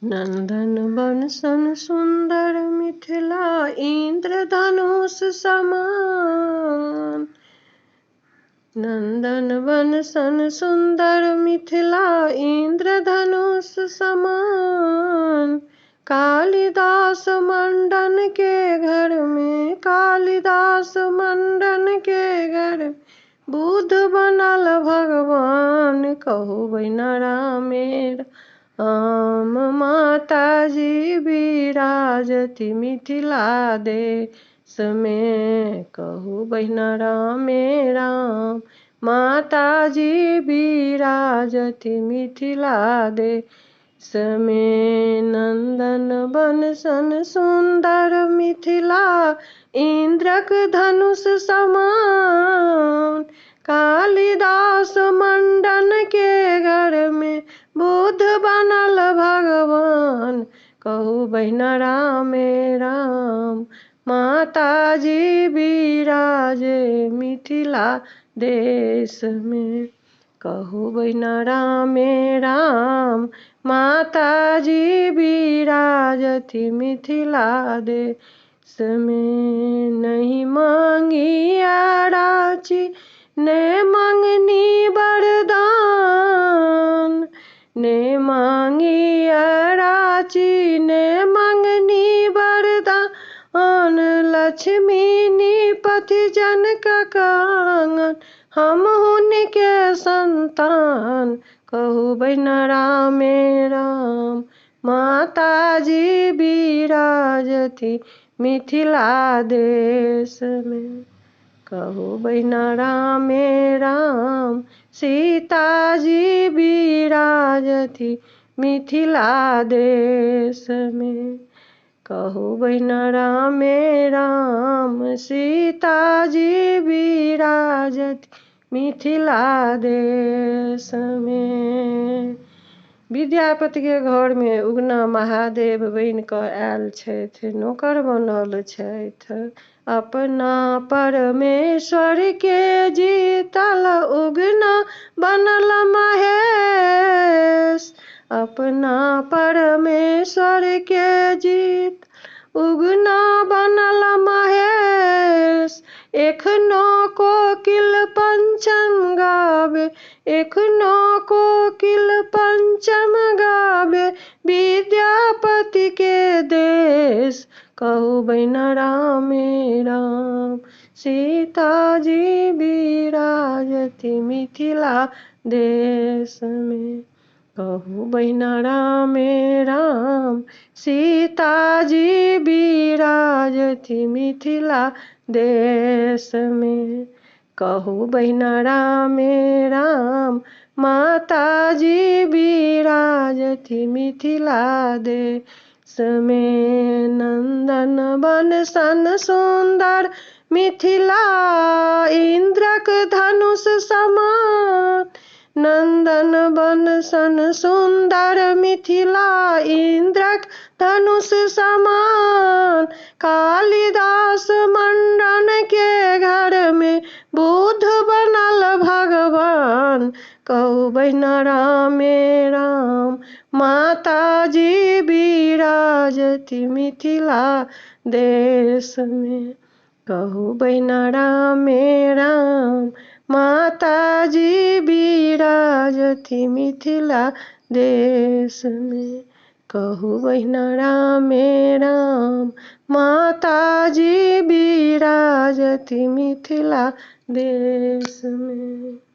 नंदन बन सन सुंदर मिथिला इंद्रधनुष समान। नंदन बन सन सुंदर मिथिला इंद्रधनुष समान। कालिदास मंडन के घर में, कालिदास मंडन के घर बुध बनल भगवान। कहू बहिना रामेर आम माता जी विराजती मिथिला देश में। कहू बहिना रामे राम माता जी विराजती मिथिला देश में। नंदन बन सन सुंदर मिथिला इंद्रक धनुष समान। कालिदास मंडन के घर में बुध बनल भगवान। कहू बहिना रामे राम माता जी विराजे मिथिला देश में। कहू बहिना रामे राम माता जी विराजती मिथिला देश में। नहीं मांगी आराची ने मंगनी वरदान। ने मांगी अराची ने मंगनी वरदान। लक्ष्मी निपति जनक कांगन हम उनके संतान। कहू बहिना रामे राम माता जी विराजती मिथिला देश में। कहू बहिना रामे राम सीता जी विराजती मिथिला देश में। कहू बहिना रामे राम सीता जी विराजती मिथिला देश में। विद्यापति के घर में उगना महादेव बन कऽ आयल छथि, नौकर बनल छथि। अपना परमेश्वर के जीतल उगना बनल महेश। अपना परमेश्वर के जीत उगना बनल महेश। एखनो कोकिल पंचम गावे, एखनो कोकिल पंचम गावे विद्यापति के देश। कहू बहिना रामे राम सीता जी विराजती मिथिला देश में। कहू बहिना रामे राम सीता जी विराजती मिथिला देश में। कहू बहिना रामे राम माता जी विराजती मिथिला देश में। नंदन बन सन सुंदर मिथिला इंद्रक धनुष समान। नंदन बन सन सुंदर मिथिला इंद्रक धनुष समान। कालिदास मंडन के घर में बुध बनल भगवान। कहू बहिना रामे राम माता जी विराजती मिथिला देश में। कहू बहिना रामे राम माता जी विराजती मिथिला देश में। कहू बहिना रामे राम माता जी विराजती मिथिला देश में।